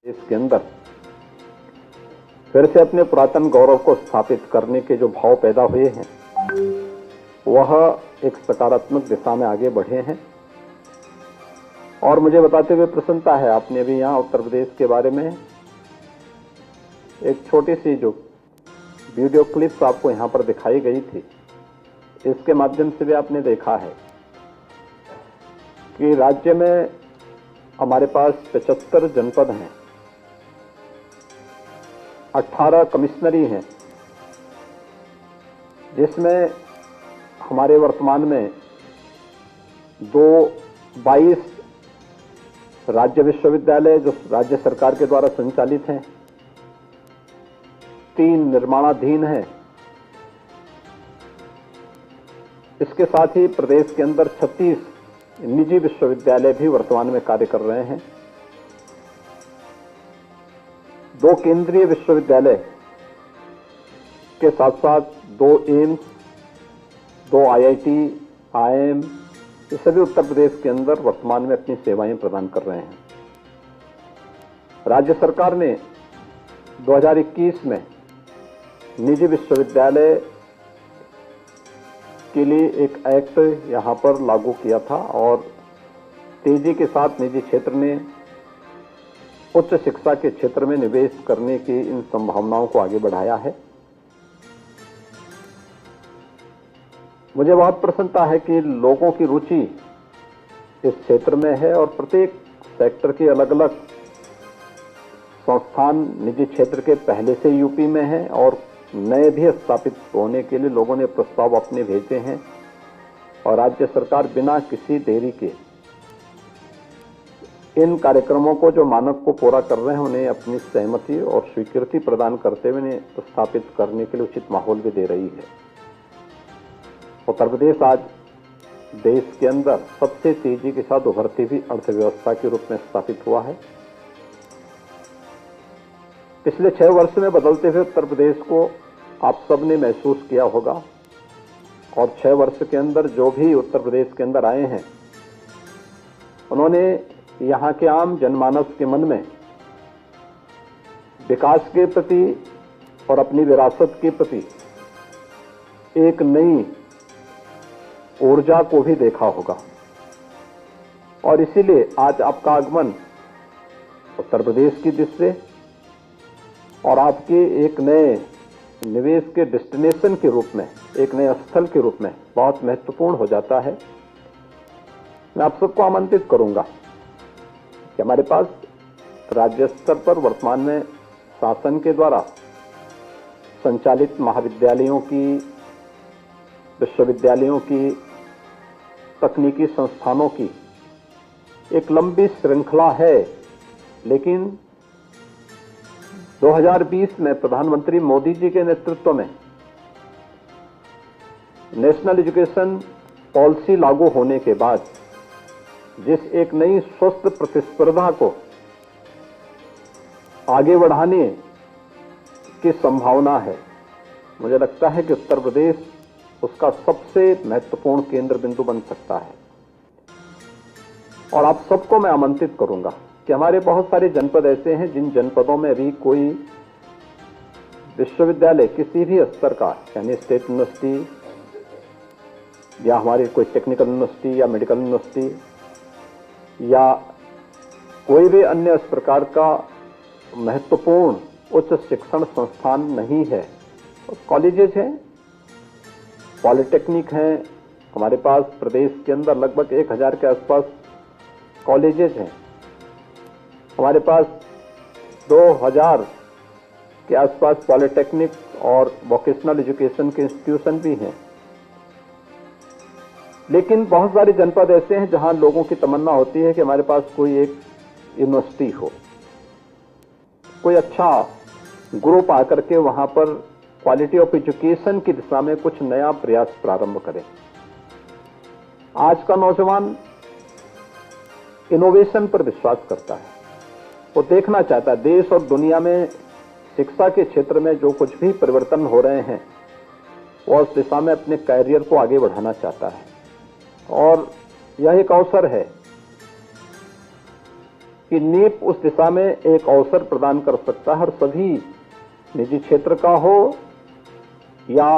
इसके अंदर फिर से अपने पुरातन गौरव को स्थापित करने के जो भाव पैदा हुए हैं वह एक सकारात्मक दिशा में आगे बढ़े हैं। और मुझे बताते हुए प्रसन्नता है, आपने भी यहाँ उत्तर प्रदेश के बारे में एक छोटी सी जो वीडियो क्लिप्स आपको यहाँ पर दिखाई गई थी, इसके माध्यम से भी आपने देखा है कि राज्य में हमारे पास 75 जनपद हैं, 18 कमिश्नरी हैं, जिसमें हमारे वर्तमान में 22 राज्य विश्वविद्यालय जो राज्य सरकार के द्वारा संचालित हैं, 3 निर्माणाधीन हैं। इसके साथ ही प्रदेश के अंदर 36 निजी विश्वविद्यालय भी वर्तमान में कार्य कर रहे हैं। 2 केंद्रीय विश्वविद्यालय के साथ साथ 2 एम्स, 2 IIT, IIM, ये सभी उत्तर प्रदेश के अंदर वर्तमान में अपनी सेवाएं प्रदान कर रहे हैं। राज्य सरकार ने 2021 में निजी विश्वविद्यालय के लिए एक एक्ट यहां पर लागू किया था और तेजी के साथ निजी क्षेत्र ने उच्च शिक्षा के क्षेत्र में निवेश करने की इन संभावनाओं को आगे बढ़ाया है। मुझे बहुत प्रसन्नता है कि लोगों की रुचि इस क्षेत्र में है और प्रत्येक सेक्टर के अलग अलग संस्थान निजी क्षेत्र के पहले से यूपी में हैं और नए भी स्थापित होने के लिए लोगों ने प्रस्ताव अपने भेजे हैं और राज्य सरकार बिना किसी देरी के इन कार्यक्रमों को जो मानक को पूरा कर रहे हैं उन्हें अपनी सहमति और स्वीकृति प्रदान करते हुए इन्हें स्थापित करने के लिए उचित माहौल भी दे रही है। उत्तर प्रदेश आज देश के अंदर सबसे तेजी के साथ उभरती हुई अर्थव्यवस्था के रूप में स्थापित हुआ है। पिछले 6 वर्ष में बदलते हुए उत्तर प्रदेश को आप सब ने महसूस किया होगा और 6 वर्ष के अंदर जो भी उत्तर प्रदेश के अंदर आए हैं उन्होंने यहाँ के आम जनमानस के मन में विकास के प्रति और अपनी विरासत के प्रति एक नई ऊर्जा को भी देखा होगा और इसीलिए आज आपका आगमन उत्तर प्रदेश की दृष्टि से और आपके एक नए निवेश के डेस्टिनेशन के रूप में, एक नए स्थल के रूप में बहुत महत्वपूर्ण हो जाता है। मैं आप सबको आमंत्रित करूंगा कि हमारे पास राज्य स्तर पर वर्तमान में शासन के द्वारा संचालित महाविद्यालयों की, विश्वविद्यालयों की, तकनीकी संस्थानों की एक लंबी श्रृंखला है, लेकिन 2020 में प्रधानमंत्री मोदी जी के नेतृत्व में नेशनल एजुकेशन पॉलिसी लागू होने के बाद जिस एक नई स्वस्थ प्रतिस्पर्धा को आगे बढ़ाने की संभावना है, मुझे लगता है कि उत्तर प्रदेश उसका सबसे महत्वपूर्ण केंद्र बिंदु बन सकता है। और आप सबको मैं आमंत्रित करूंगा कि हमारे बहुत सारे जनपद ऐसे हैं जिन जनपदों में अभी कोई विश्वविद्यालय किसी भी स्तर का, यानी स्टेट यूनिवर्सिटी या हमारी कोई टेक्निकल यूनिवर्सिटी या मेडिकल यूनिवर्सिटी या कोई भी अन्य इस प्रकार का महत्वपूर्ण उच्च शिक्षण संस्थान नहीं है। कॉलेजेस हैं, पॉलिटेक्निक हैं, हमारे पास प्रदेश के अंदर लगभग 1000 के आसपास कॉलेजेस हैं। हमारे पास 2000 के आसपास पॉलिटेक्निक और वोकेशनल एजुकेशन के इंस्टीट्यूशन भी हैं। लेकिन बहुत सारे जनपद ऐसे हैं जहां लोगों की तमन्ना होती है कि हमारे पास कोई एक यूनिवर्सिटी हो, कोई अच्छा ग्रुप आकर के वहां पर क्वालिटी ऑफ एजुकेशन की दिशा में कुछ नया प्रयास प्रारंभ करें। आज का नौजवान इनोवेशन पर विश्वास करता है, वो देखना चाहता है देश और दुनिया में शिक्षा के क्षेत्र में जो कुछ भी परिवर्तन हो रहे हैं वो उस दिशा में अपने कैरियर को आगे बढ़ाना चाहता है। और यह एक अवसर है कि नीप उस दिशा में एक अवसर प्रदान कर सकता है और सभी निजी क्षेत्र का हो या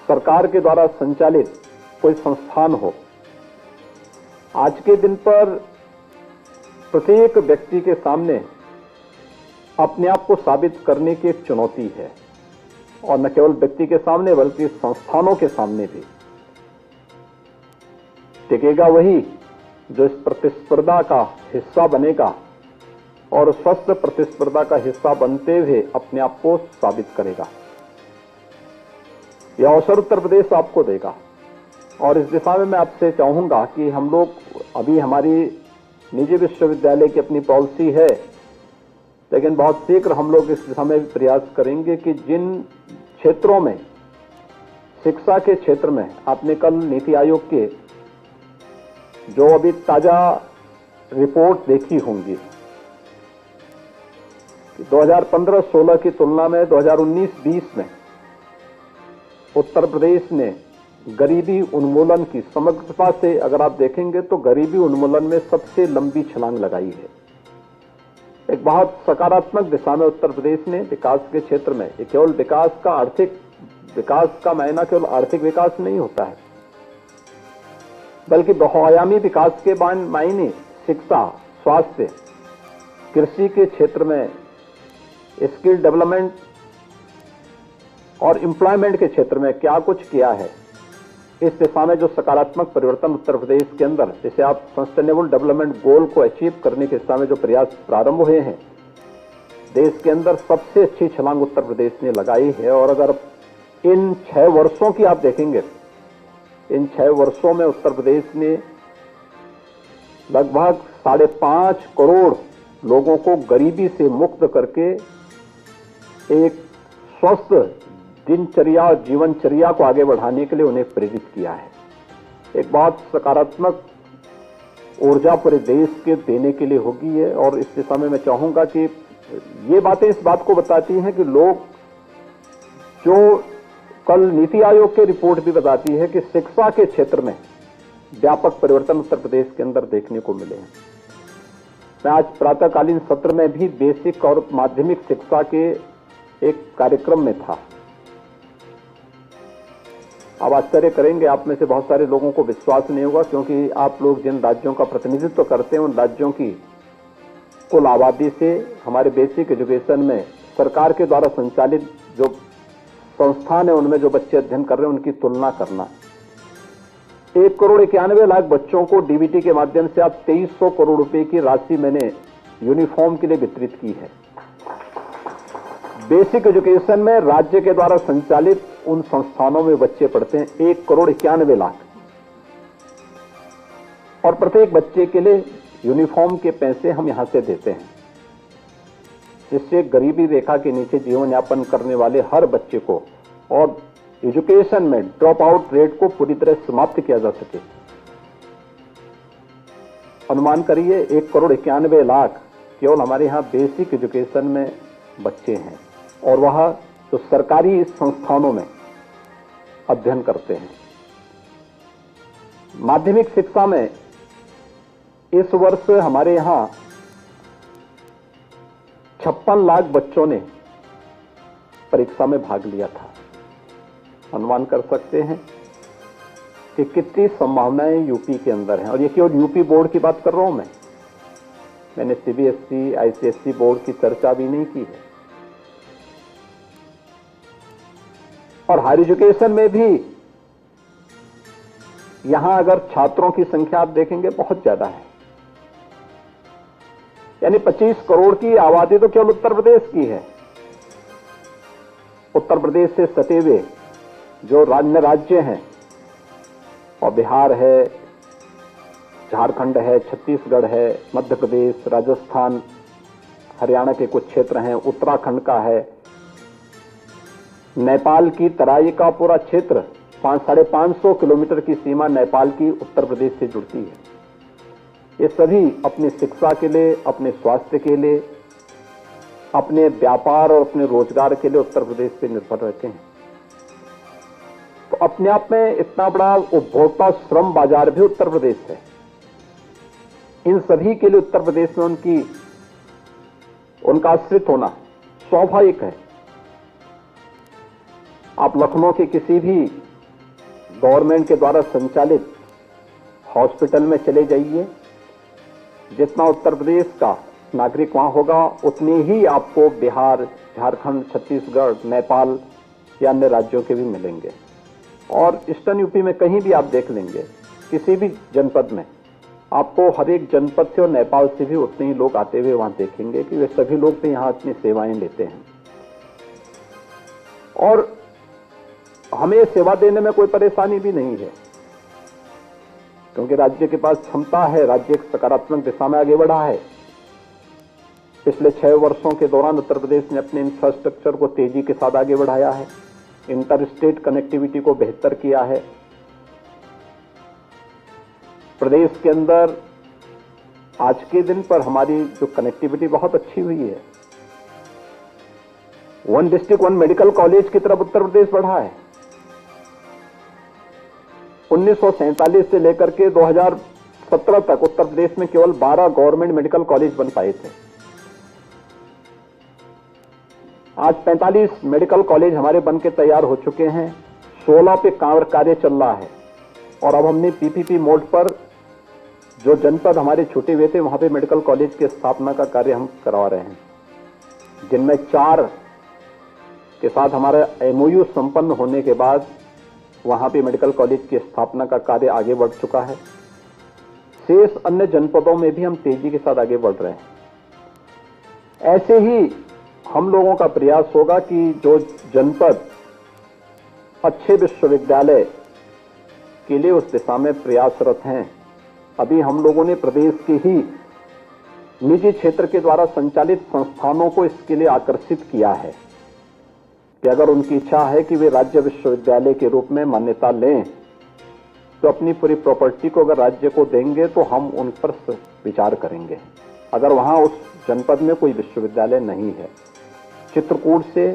सरकार के द्वारा संचालित कोई संस्थान हो, आज के दिन पर प्रत्येक व्यक्ति के सामने अपने आप को साबित करने की एक चुनौती है और न केवल व्यक्ति के सामने बल्कि संस्थानों के सामने भी। टिकेगा वही जो इस प्रतिस्पर्धा का हिस्सा बनेगा और स्वस्थ प्रतिस्पर्धा का हिस्सा बनते हुए अपने आप को साबित करेगा। यह अवसर उत्तर प्रदेश आपको देगा और इस दिशा में मैं आपसे चाहूंगा कि हम लोग, अभी हमारी निजी विश्वविद्यालय की अपनी पॉलिसी है, लेकिन बहुत शीघ्र हम लोग इस दिशा में प्रयास करेंगे कि जिन क्षेत्रों में, शिक्षा के क्षेत्र में, आपने कल नीति आयोग के जो अभी ताजा रिपोर्ट देखी होंगी, 2015-16 की तुलना में 2019-20 में उत्तर प्रदेश ने गरीबी उन्मूलन की समग्रता से अगर आप देखेंगे तो गरीबी उन्मूलन में सबसे लंबी छलांग लगाई है। एक बहुत सकारात्मक दिशा में उत्तर प्रदेश ने विकास के क्षेत्र में, ये केवल विकास का, आर्थिक विकास का मायना केवल आर्थिक विकास नहीं होता है, बल्कि बहुआयामी विकास के मायने शिक्षा, स्वास्थ्य, कृषि के क्षेत्र में, स्किल डेवलपमेंट और एम्प्लॉयमेंट के क्षेत्र में क्या कुछ किया है। इस दिशा में जो सकारात्मक परिवर्तन उत्तर प्रदेश के अंदर, जिसे आप सस्टेनेबल डेवलपमेंट गोल को अचीव करने की दिशा में जो प्रयास प्रारंभ हुए हैं, देश के अंदर सबसे अच्छी छलांग उत्तर प्रदेश ने लगाई है। और अगर इन 6 वर्षों की आप देखेंगे, इन 6 वर्षों में उत्तर प्रदेश ने लगभग 5.5 करोड़ लोगों को गरीबी से मुक्त करके एक स्वस्थ दिनचर्या और जीवनचर्या को आगे बढ़ाने के लिए उन्हें प्रेरित किया है। एक बहुत सकारात्मक ऊर्जा पूरे देश के देने के लिए होगी है। और इस दिशा में मैं चाहूंगा कि ये बातें इस बात को बताती हैं कि लोग, जो कल नीति आयोग की रिपोर्ट भी बताती है कि शिक्षा के क्षेत्र में व्यापक परिवर्तन उत्तर प्रदेश के अंदर देखने को मिले हैं। मैं आज प्रातःकालीन सत्र में भी बेसिक और माध्यमिक शिक्षा के एक कार्यक्रम में था। आप आश्चर्य करेंगे, आप में से बहुत सारे लोगों को विश्वास नहीं होगा, क्योंकि आप लोग जिन राज्यों का प्रतिनिधित्व करते हैं उन राज्यों की कुल आबादी से हमारे बेसिक एजुकेशन में सरकार के द्वारा संचालित जो संस्थान है उनमें जो बच्चे अध्ययन कर रहे हैं उनकी तुलना करना। 1,91,00,000 बच्चों को डीबीटी के माध्यम से आप 2300 करोड़ रुपए की राशि मैंने यूनिफॉर्म के लिए वितरित की है। बेसिक एजुकेशन में राज्य के द्वारा संचालित उन संस्थानों में बच्चे पढ़ते हैं 1,91,00,000 और प्रत्येक बच्चे के लिए यूनिफॉर्म के पैसे हम यहां से देते हैं, जिससे गरीबी रेखा के नीचे जीवन यापन करने वाले हर बच्चे को और एजुकेशन में ड्रॉप आउट रेट को पूरी तरह समाप्त किया जा सके। अनुमान करिए 1,91,00,000 केवल हमारे यहां बेसिक एजुकेशन में बच्चे हैं और वह जो सरकारी संस्थानों में अध्ययन करते हैं। माध्यमिक शिक्षा में इस वर्ष हमारे यहां 56 लाख बच्चों ने परीक्षा में भाग लिया था। अनुमान कर सकते हैं कि कितनी संभावनाएं यूपी के अंदर हैं। और ये केवल यूपी बोर्ड की बात कर रहा हूं मैंने सीबीएसई, आईसीएसई बोर्ड की चर्चा भी नहीं की है। और हायर एजुकेशन में भी यहां अगर छात्रों की संख्या आप देखेंगे बहुत ज्यादा है, यानी 25 करोड़ की आबादी तो केवल उत्तर प्रदेश की है। उत्तर प्रदेश से सटे हुए जो अन्य राज्य हैं, और बिहार है, झारखंड है, छत्तीसगढ़ है, मध्य प्रदेश, राजस्थान, हरियाणा के कुछ क्षेत्र हैं, उत्तराखंड का है, नेपाल की तराई का पूरा क्षेत्र 550 किलोमीटर की सीमा नेपाल की उत्तर प्रदेश से जुड़ती है। ये सभी अपनी शिक्षा के लिए, अपने स्वास्थ्य के लिए, अपने व्यापार और अपने रोजगार के लिए उत्तर प्रदेश पे निर्भर रहते हैं। तो अपने आप में इतना बड़ा उपभोक्ता श्रम बाजार भी उत्तर प्रदेश है। इन सभी के लिए उत्तर प्रदेश में उनका आश्रित होना स्वाभाविक है। आप लखनऊ के किसी भी गवर्नमेंट के द्वारा संचालित हॉस्पिटल में चले जाइए, जितना उत्तर प्रदेश का नागरिक वहां होगा उतने ही आपको बिहार, झारखंड, छत्तीसगढ़, नेपाल या अन्य राज्यों के भी मिलेंगे। और ईस्टर्न यूपी में कहीं भी आप देख लेंगे, किसी भी जनपद में आपको हर एक जनपद से और नेपाल से भी उतने ही लोग आते हुए वहां देखेंगे कि वे सभी लोग भी यहां अपनी सेवाएं लेते हैं। और हमें सेवा देने में कोई परेशानी भी नहीं है, क्योंकि राज्य के पास क्षमता है, राज्य एक सकारात्मक दिशा में आगे बढ़ा है। पिछले 6 वर्षों के दौरान उत्तर प्रदेश ने अपने इंफ्रास्ट्रक्चर को तेजी के साथ आगे बढ़ाया है, इंटर स्टेट कनेक्टिविटी को बेहतर किया है। प्रदेश के अंदर आज के दिन पर हमारी जो कनेक्टिविटी बहुत अच्छी हुई है। 1 डिस्ट्रिक्ट 1 मेडिकल कॉलेज की तरफ उत्तर प्रदेश बढ़ा है। 1947 से लेकर के 2017 तक उत्तर प्रदेश में केवल 12 गवर्नमेंट मेडिकल कॉलेज बन पाए थे। आज 45 मेडिकल कॉलेज हमारे बन के तैयार हो चुके हैं, 16 पे कार्य चल रहा है। और अब हमने पीपीपी मोड पर जो जनपद हमारे छूटे हुए थे वहां पे मेडिकल कॉलेज की स्थापना का कार्य हम करवा रहे हैं, जिनमें 4 के साथ हमारा एमओयू संपन्न होने के बाद वहां पे मेडिकल कॉलेज की स्थापना का कार्य आगे बढ़ चुका है। शेष अन्य जनपदों में भी हम तेजी के साथ आगे बढ़ रहे हैं। ऐसे ही हम लोगों का प्रयास होगा कि जो जनपद अच्छे विश्वविद्यालय के लिए उस दिशा में प्रयासरत हैं, अभी हम लोगों ने प्रदेश के ही निजी क्षेत्र के द्वारा संचालित संस्थानों को इसके लिए आकर्षित किया है कि अगर उनकी इच्छा है कि वे राज्य विश्वविद्यालय के रूप में मान्यता लें, तो अपनी पूरी प्रॉपर्टी को अगर राज्य को देंगे तो हम उन पर विचार करेंगे। अगर वहां उस जनपद में कोई विश्वविद्यालय नहीं है, चित्रकूट से,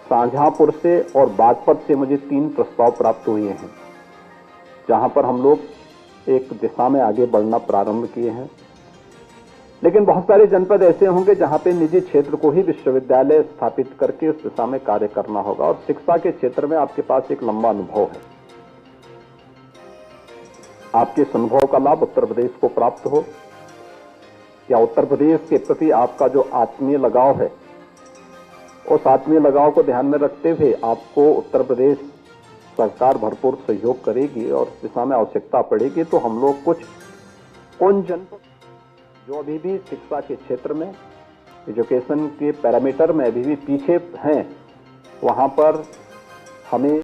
शाहजहांपुर से और बागपत से मुझे 3 प्रस्ताव प्राप्त हुए हैं, जहां पर हम लोग एक दिशा में आगे बढ़ना प्रारंभ किए हैं। लेकिन बहुत सारे जनपद ऐसे होंगे जहां पे निजी क्षेत्र को ही विश्वविद्यालय स्थापित करके उस दिशा में कार्य करना होगा। और शिक्षा के क्षेत्र में आपके पास एक लंबा अनुभव है, आपके इस अनुभव का लाभ उत्तर प्रदेश को प्राप्त हो, या उत्तर प्रदेश के प्रति आपका जो आत्मीय लगाव है, उस आत्मीय लगाव को ध्यान में रखते हुए आपको उत्तर प्रदेश सरकार भरपूर सहयोग करेगी और इस दिशा में आवश्यकता पड़ेगी तो हम लोग कुछ उन जनपद जो अभी भी शिक्षा के क्षेत्र में, एजुकेशन के पैरामीटर में अभी भी पीछे हैं, वहां पर हमें